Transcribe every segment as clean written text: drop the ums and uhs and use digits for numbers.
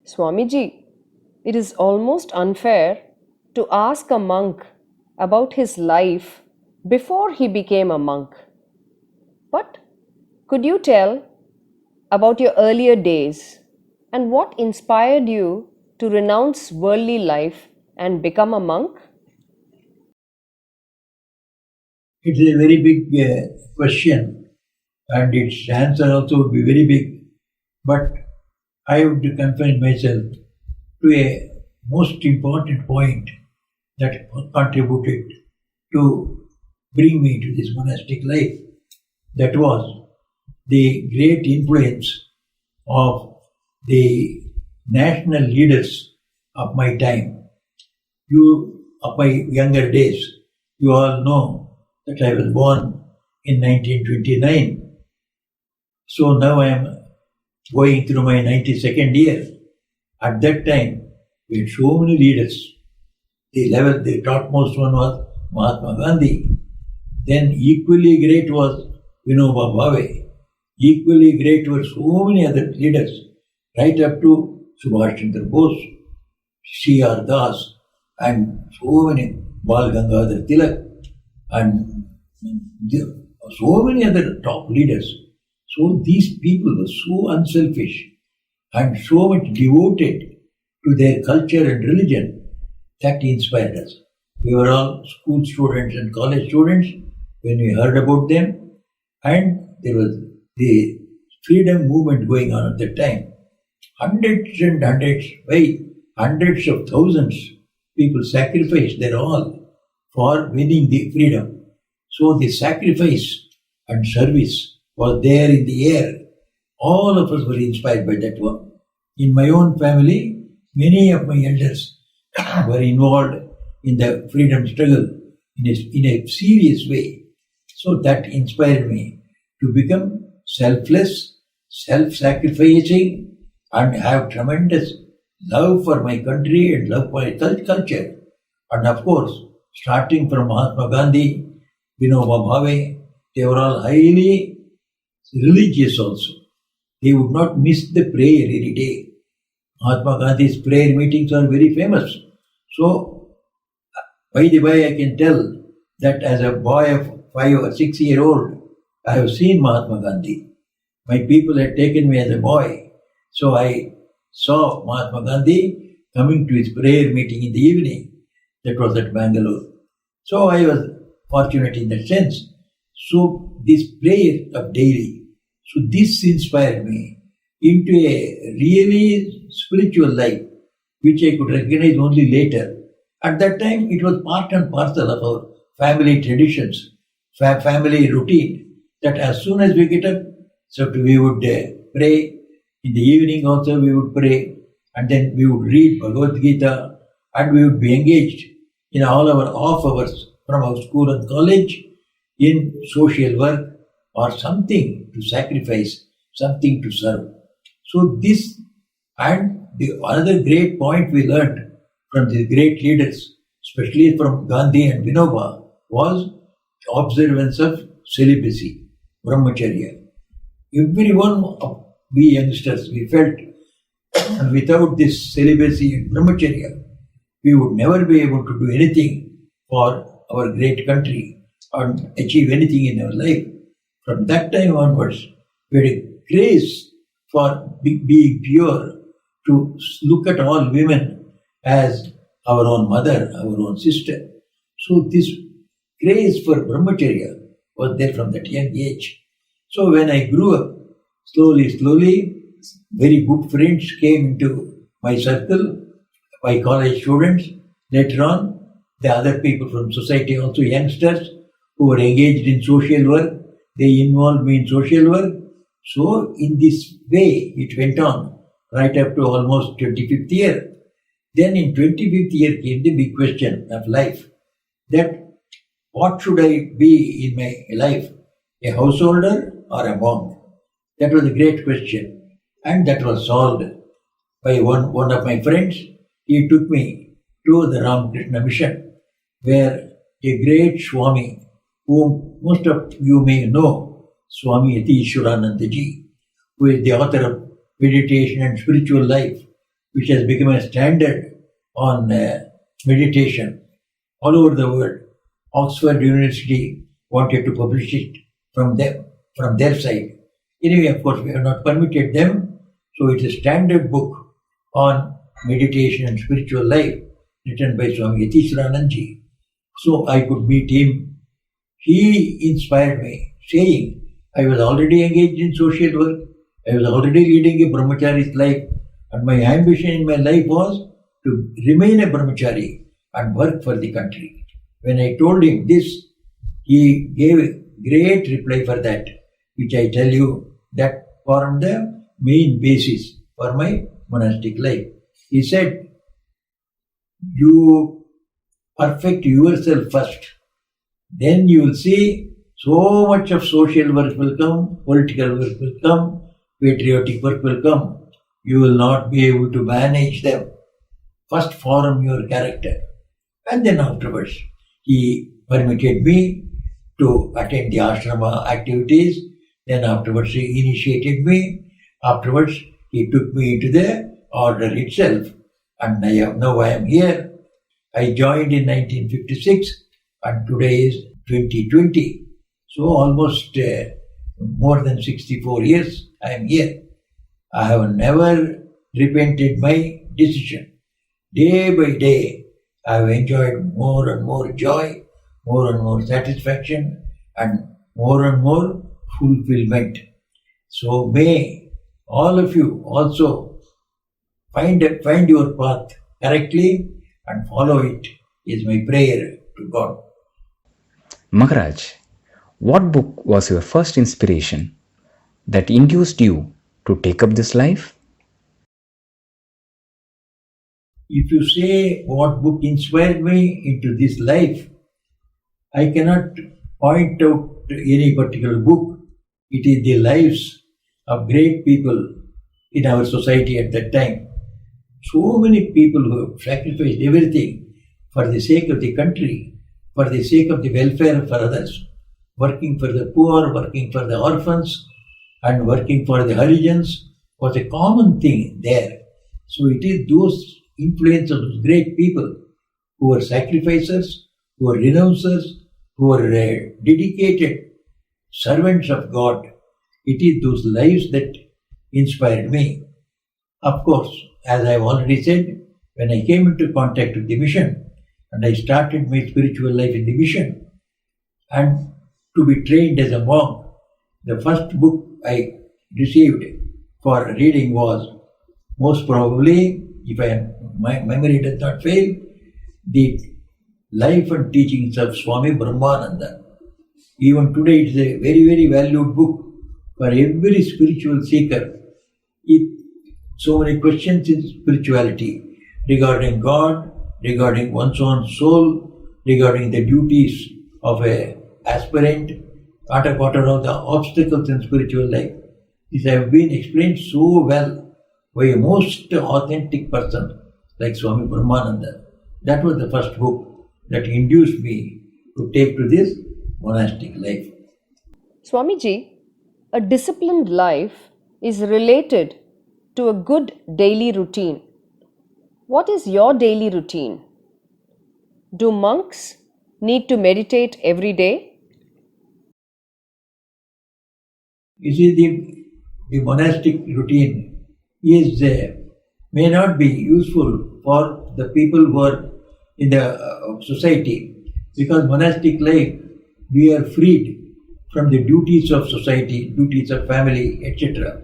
Swamiji, it is almost unfair to ask a monk about his life before he became a monk. But could you tell about your earlier days and what inspired you to renounce worldly life and become a monk? It's a very big question, and its answer also would be very big. But I would confine myself to a most important point that contributed to bring me to this monastic life. That was the great influence of the national leaders of my time. Of my younger days, you all know that I was born in 1929. So now I am going through my 92nd year. At that time, we had so many leaders. The topmost one was Mahatma Gandhi. Then equally great was Vinoba Bhave. Equally great were so many other leaders, right up to Subhash Chandra Bose, C.R. Das, and so many, Bal Gangadhar Tilak, and so many other top leaders. So these people were so unselfish and so much devoted to their culture and religion that inspired us. We were all school students and college students when we heard about them, and there was the freedom movement going on at that time. Hundreds and hundreds, by hundreds of thousands, people sacrificed their all for winning the freedom. So the sacrifice and service was there in the air. All of us were inspired by that one. In my own family, many of my elders were involved in the freedom struggle in a serious way. So that inspired me to become selfless, self-sacrificing, and have tremendous love for my country and love for my culture. And of course, starting from Mahatma Gandhi, Vinoba Bhave, they were all highly religious also. They would not miss the prayer any day. Mahatma Gandhi's prayer meetings are very famous. So, by the way, I can tell that as a boy of 5 or 6 year old, I have seen Mahatma Gandhi. My people had taken me as a boy. So I saw Mahatma Gandhi coming to his prayer meeting in the evening. That was at Bangalore. So I was fortunate in that sense. So this prayer of daily, so this inspired me into a really spiritual life, which I could recognize only later. At that time, it was part and parcel of our family traditions, family routine, that as soon as we get up, so we would pray. In the evening also we would pray, and then we would read Bhagavad Gita, and we would be engaged in all our off hours from our school and college in social work or something to sacrifice, something to serve. So this, and the another great point we learned from the great leaders, especially from Gandhi and Vinoba, was observance of celibacy, brahmacharya. Everyone of we youngsters, we felt without this celibacy and brahmacharya, we would never be able to do anything for our great country or achieve anything in our life. From that time onwards, we had a grace for being pure, to look at all women as our own mother, our own sister. So this grace for brahmacharya was there from that young age. So when I grew up, slowly, very good friends came into my circle, my college students. Later on, the other people from society, also youngsters who were engaged in social work, they involved me in social work. So in this way, it went on right up to almost 25th year. Then in 25th year came the big question of life, that what should I be in my life, a householder or a monk? That was a great question, and that was solved by one of my friends. He took me to the Ramakrishna Mission, where a great Swami, whom most of you may know, Swami Yati Ishwarananda Ji, who is the author of Meditation and Spiritual Life, which has become a standard on meditation all over the world. Oxford University wanted to publish it from their side. Anyway, of course, we have not permitted them. So it's a standard book on meditation and spiritual life written by Swami Yatiswaranandji. So I could meet him. He inspired me, saying, I was already engaged in social work. I was already leading a brahmachari's life. And my ambition in my life was to remain a brahmachari and work for the country. When I told him this, he gave a great reply for that, which I tell you that formed the main basis for my monastic life. He said, you perfect yourself first, then you will see so much of social work will come, political work will come, patriotic work will come. You will not be able to manage them. First form your character. And then afterwards, he permitted me to attend the ashrama activities. Then afterwards, he initiated me. Afterwards, he took me into the order itself. And now I am here. I joined in 1956 and today is 2020. So almost more than 64 years I am here. I have never repented my decision. Day by day, I have enjoyed more and more joy, more and more satisfaction, and more fulfillment. So may all of you also find your path correctly and follow it is my prayer to God. Maharaj, what book was your first inspiration that induced you to take up this life? If you say what book inspired me into this life, I cannot point out any particular book. It is the lives of great people in our society at that time. So many people who have sacrificed everything for the sake of the country, for the sake of the welfare of others, working for the poor, working for the orphans, and working for the Harijans was a common thing there. So it is those influence of those great people who were sacrificers, who were renouncers, who were dedicated servants of God. It is those lives that inspired me. Of course, as I have already said, when I came into contact with the mission and I started my spiritual life in the mission and to be trained as a monk, the first book I received for reading was most probably, if my memory does not fail, the Life and Teachings of Swami Brahmananda. Even today it is a very valued book for every spiritual seeker. So many questions in spirituality regarding God, regarding one's own soul, regarding the duties of an aspirant, what are the obstacles in spiritual life. These have been explained so well by a most authentic person like Swami Brahmananda. That was the first book that induced me to take to this monastic life. Swamiji, a disciplined life is related to a good daily routine. What is your daily routine? Do monks need to meditate every day? You see, the monastic routine is may not be useful for the people who are in the society, because monastic life we are freed from the duties of society, duties of family, etc.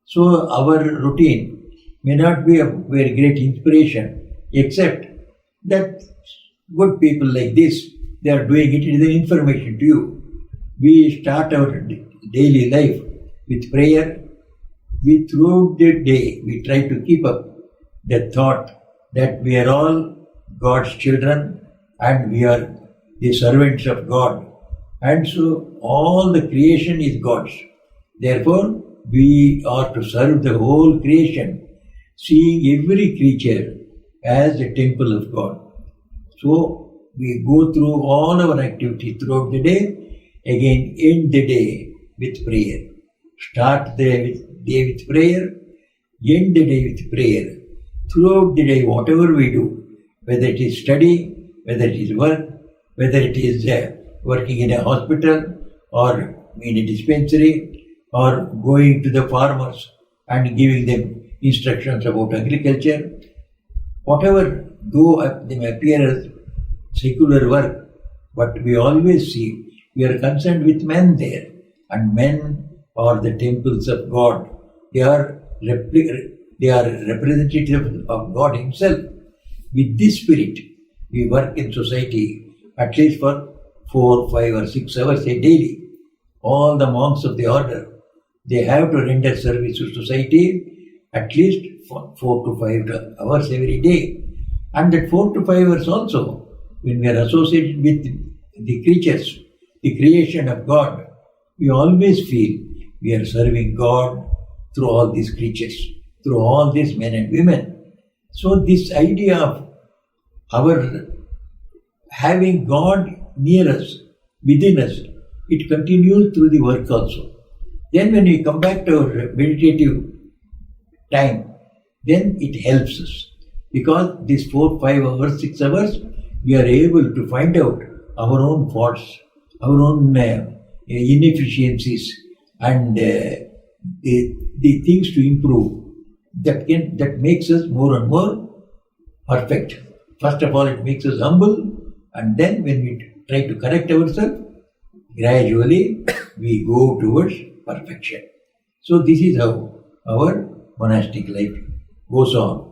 So our routine may not be a very great inspiration, except that good people like this, they are doing it, it is an information to you. We start our daily life with prayer. Throughout the day, we try to keep up the thought that we are all God's children and we are the servants of God. And so all the creation is God's. Therefore, we are to serve the whole creation, seeing every creature as a temple of God. So we go through all our activities throughout the day, again end the day with prayer. Start the day with prayer, end the day with prayer. throughout the day, whatever we do, whether it is study, whether it is work, whether it is working in a hospital or in a dispensary or going to the farmers and giving them instructions about agriculture, whatever though they may appear as secular work, but we always see we are concerned with men there, and men are the temples of God. They are representative of God Himself. With this spirit, we work in society at least for 4, 5 or 6 hours a daily. All the monks of the order, they have to render service to society at least for 4 to 5 hours every day. And that 4 to 5 hours also, when we are associated with the creatures, the creation of God, we always feel we are serving God through all these creatures, through all these men and women. So this idea of our having God near us, within us, it continues through the work also. Then when we come back to our meditative time, then it helps us. Because these 4, 5 hours, 6 hours, we are able to find out our own faults, our own inefficiencies, and the things to improve. That makes us more and more perfect. First of all, it makes us humble, and then when we try to correct ourselves, gradually we go towards perfection. So this is how our monastic life goes on.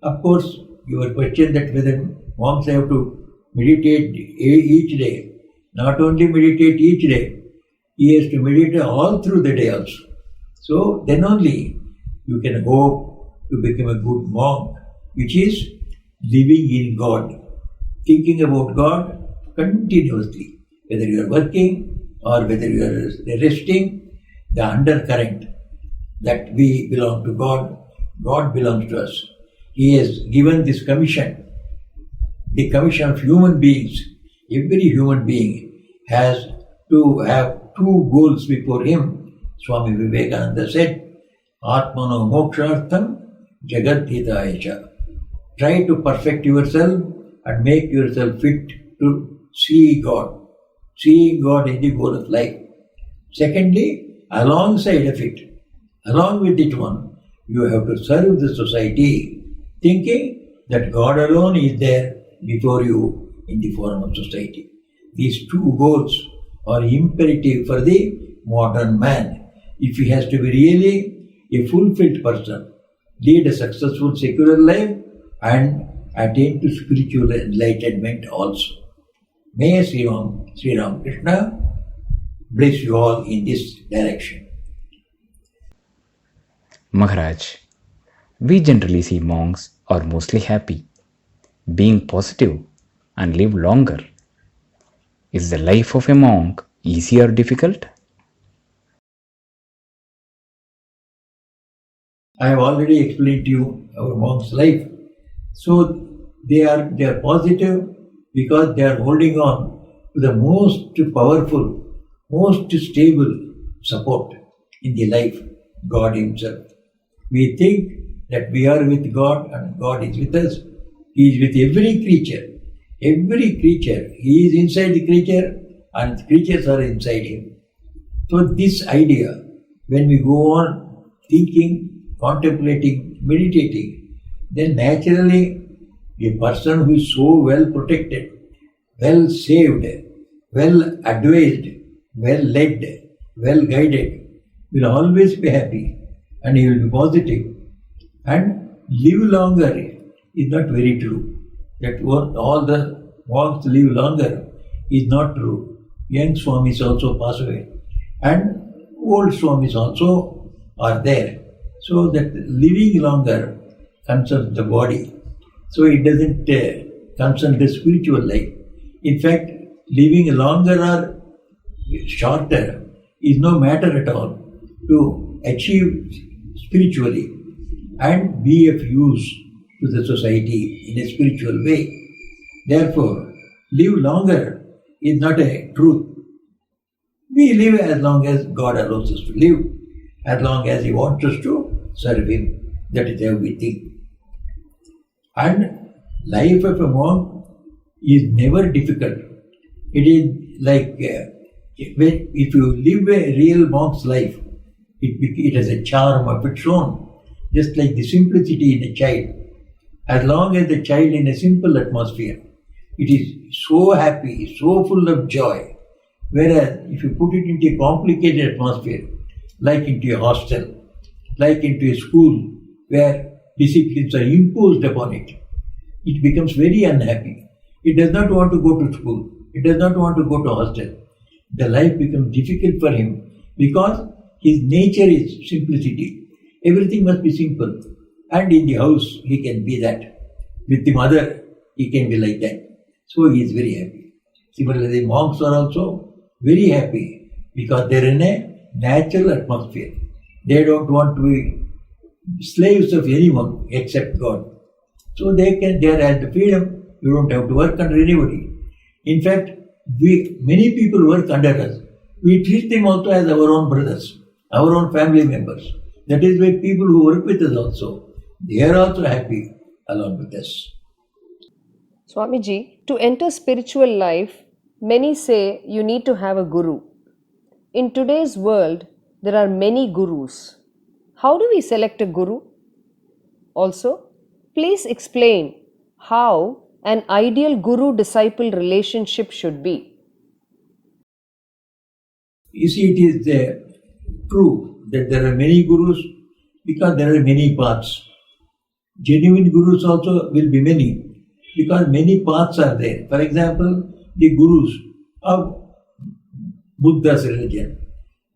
Of course, your question that whether monks have to meditate each day, not only meditate each day, he has to meditate all through the day also. So then only you can hope to become a good monk, which is living in God, thinking about God continuously, whether you are working or whether you are resting. The undercurrent that we belong to God, God belongs to us. He has given this commission, the commission of human beings. Every human being has to have 2 goals before him. Swami Vivekananda said, Atmano mokshartham jagad hitaya. Try to perfect yourself and make yourself fit to see God. Seeing God is the goal of life. Secondly, alongside of it, along with it one, you have to serve the society, thinking that God alone is there before you in the form of society. These 2 goals are imperative for the modern man. If he has to be really a fulfilled person, lead a successful secular life and attain to spiritual enlightenment also. May Sri Ram Krishna bless you all in this direction. Maharaj, we generally see monks are mostly happy, being positive, and live longer. Is the life of a monk easy or difficult? I have already explained to you our monk's life. So they are positive because they are holding on to the most powerful, most stable support in the life, God Himself. We think that we are with God and God is with us. He is with every creature. Every creature. He is inside the creature and the creatures are inside Him. So this idea, when we go on thinking, contemplating, meditating, then naturally a person who is so well protected, well saved, well advised, well led, well guided, will always be happy and he will be positive and live longer is not very true. That all the monks live longer is not true. Young Swamis also pass away and old Swamis also are there. So that living longer concerns the body. So it doesn't concern the spiritual life. In fact, living longer or shorter is no matter at all to achieve spiritually and be of use to the society in a spiritual way. Therefore, live longer is not a truth. We live as long as God allows us to live, as long as He wants us to serve Him. That is how we think. And life of a monk is never difficult. It is like if you live a real monk's life, it has a charm of its own, just like the simplicity in a child. As long as the child in a simple atmosphere, it is so happy, so full of joy. Whereas if you put it into a complicated atmosphere, like into a hostel, like into a school where disciplines are imposed upon it, it becomes very unhappy. It does not want to go to school. It does not want to go to hostel. The life becomes difficult for him because his nature is simplicity. Everything must be simple. And in the house, he can be that. With the mother, he can be like that. So he is very happy. Similarly, monks are also very happy because they are in a natural atmosphere. They don't want to be slaves of anyone except God. So they are at the freedom. You don't have to work under anybody. In fact, many people work under us. We treat them also as our own brothers, our own family members. That is why people who work with us also, they are also happy along with us. Swamiji, to enter spiritual life, many say you need to have a guru. In today's world, there are many gurus. How do we select a guru? Also, please explain how an ideal guru-disciple relationship should be. You see, it is true that there are many gurus because there are many paths. Genuine gurus also will be many because many paths are there. For example, the gurus of Buddha's religion,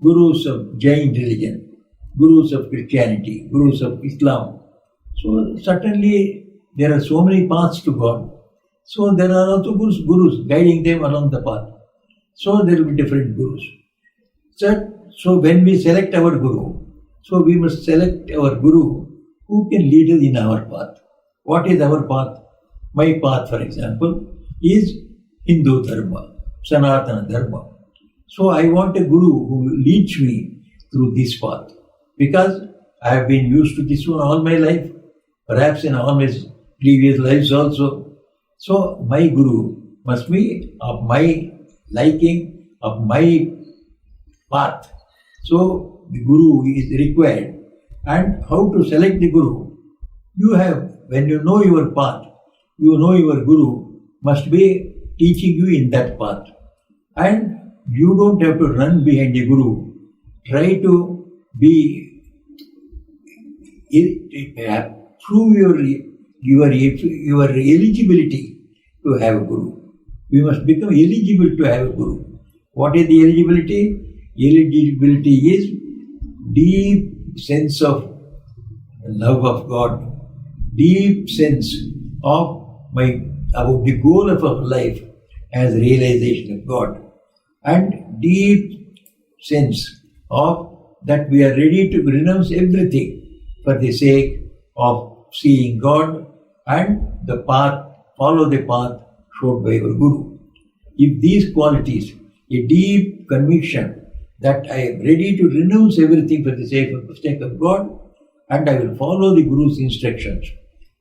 gurus of Jain religion, gurus of Christianity, gurus of Islam. So certainly there are so many paths to God. So there are also gurus guiding them along the path. So there will be different gurus. So when we select our guru, so we must select our guru who can lead us in our path. What is our path? My path, for example, is Hindu Dharma, Sanatana Dharma. So I want a guru who leads me through this path because I have been used to this one all my life, perhaps in all my previous lives also. So my guru must be of my liking, of my path. So the guru is required. And how to select the guru? You have, when you know your path, you know your guru must be teaching you in that path. And you don't have to run behind the guru. Try to prove your eligibility to have a guru. We must become eligible to have a guru. What is the eligibility? Eligibility is deep sense of love of God, deep sense of about the goal of our life as realization of God, and deep sense of that we are ready to renounce everything for the sake of seeing God and the path, follow the path showed by our Guru. If these qualities, a deep conviction that I am ready to renounce everything for the sake of God, and I will follow the Guru's instructions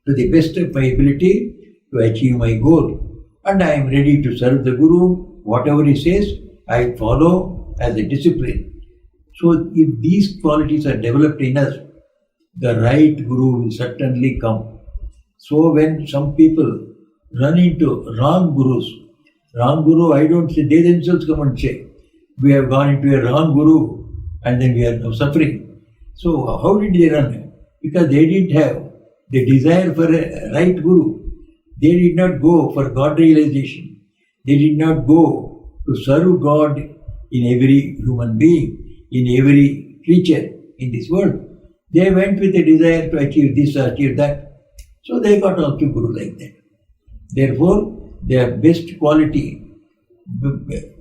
to the best of my ability to achieve my goal, and I am ready to serve the Guru, whatever he says, I follow as a discipline. So if these qualities are developed in us, the right Guru will certainly come. So when some people run into wrong Gurus, wrong Guru, I don't say, they themselves come and say, we have gone into a wrong Guru and then we are now suffering. So how did they run? Because they didn't have the desire for a right Guru. They did not go for God realization. They did not go to serve God in every human being, in every creature in this world. They went with a desire to achieve this or achieve that. So they got also Guru like that. Therefore, their best quality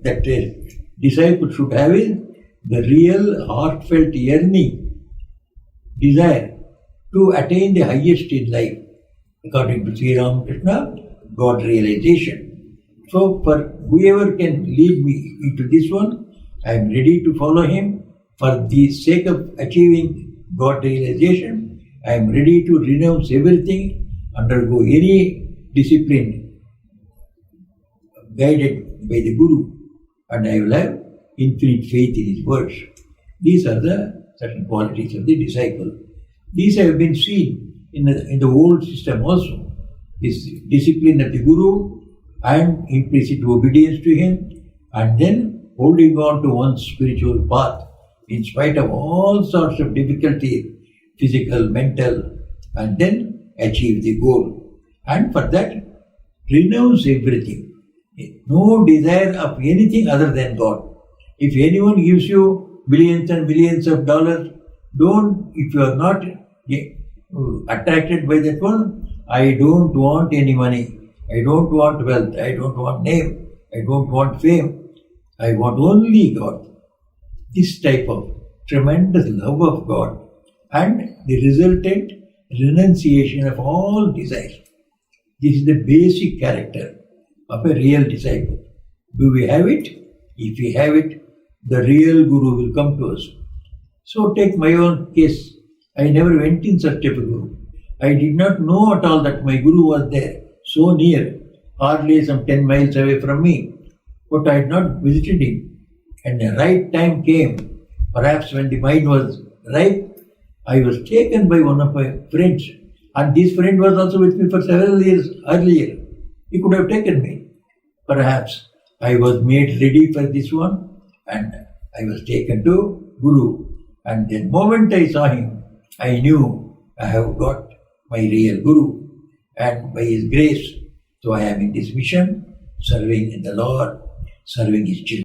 that a disciple should have is the real heartfelt yearning, desire to attain the highest in life, according to Sri Ramakrishna, God realization. So for whoever can lead me into this one, I am ready to follow him. For the sake of achieving God realization, I am ready to renounce everything undergo any discipline guided by the Guru, and I will have infinite faith in his words. These are the certain qualities of the disciple. These have been seen in the old system also. This discipline of the Guru and implicit obedience to him, and then holding on to one's spiritual path in spite of all sorts of difficulties, physical, mental, and then achieve the goal. And for that, renounce everything. No desire of anything other than God. If anyone gives you millions and millions of dollars, don't, if you are not attracted by that one, I don't want any money, I don't want wealth, I don't want name, I don't want fame, I want only God. This type of tremendous love of God and the resultant renunciation of all desires. This is the basic character of a real disciple. Do we have it? If we have it, the real Guru will come to us. So take my own case. I never went in search of a Guru. I did not know at all that my Guru was there, so near, hardly some 10 miles away from me. But I had not visited him. And the right time came, perhaps when the mind was ripe, I was taken by one of my friends. And this friend was also with me for several years earlier. He could have taken me. Perhaps I was made ready for this one, and I was taken to Guru. And the moment I saw him, I knew I have got my real Guru, and by his grace, so I am in this mission, serving the Lord, serving his children.